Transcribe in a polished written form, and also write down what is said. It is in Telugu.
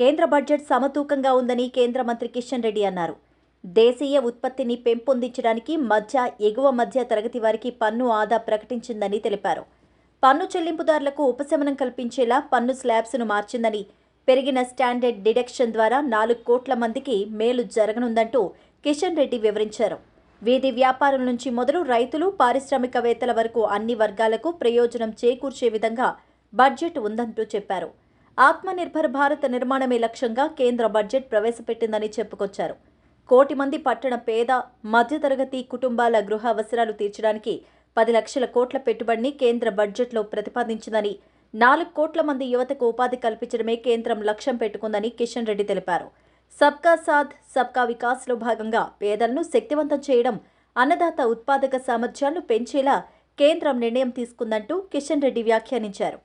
కేంద్ర బడ్జెట్ సమతూకంగా ఉందని కేంద్ర మంత్రి కిషన్ రెడ్డి అన్నారు. దేశీయ ఉత్పత్తిని పెంపొందించడానికి ఎగువ మధ్య తరగతి వారికి పన్ను ఆదా ప్రకటించిందని తెలిపారు. పన్ను చెల్లింపుదారులకు ఉపశమనం కల్పించేలా పన్ను స్లాబ్స్ను మార్చిందని, పెరిగిన స్టాండర్డ్ డిడక్షన్ ద్వారా 4 కోట్ల మందికి మేలు జరగనుందంటూ కిషన్ రెడ్డి వివరించారు. వీధి వ్యాపారుల నుంచి మొదలు రైతులు, పారిశ్రామికవేత్తల వరకు అన్ని వర్గాలకు ప్రయోజనం చేకూర్చే విధంగా బడ్జెట్ ఉందంటూ చెప్పారు. ఆత్మనిర్భర్ భారత్ నిర్మాణమే లక్ష్యంగా కేంద్ర బడ్జెట్ ప్రవేశపెట్టిందని చెప్పుకొచ్చారు. 1 కోటి మంది పట్టణ పేద, మధ్యతరగతి కుటుంబాల గృహ అవసరాలు తీర్చడానికి 10 లక్షల కోట్ల పెట్టుబడిని కేంద్ర బడ్జెట్లో ప్రతిపాదించిందని, 4 కోట్ల మంది యువతకు ఉపాధి కల్పించడమే కేంద్రం లక్ష్యం పెట్టుకుందని కిషన్ రెడ్డి తెలిపారు. సబ్కా సాథ్ సబ్కా వికాస్లో భాగంగా పేదలను శక్తివంతం చేయడం, అన్నదాత ఉత్పాదక సామర్థ్యాలను పెంచేలా కేంద్రం నిర్ణయం తీసుకుందంటూ కిషన్ రెడ్డి వ్యాఖ్యానించారు.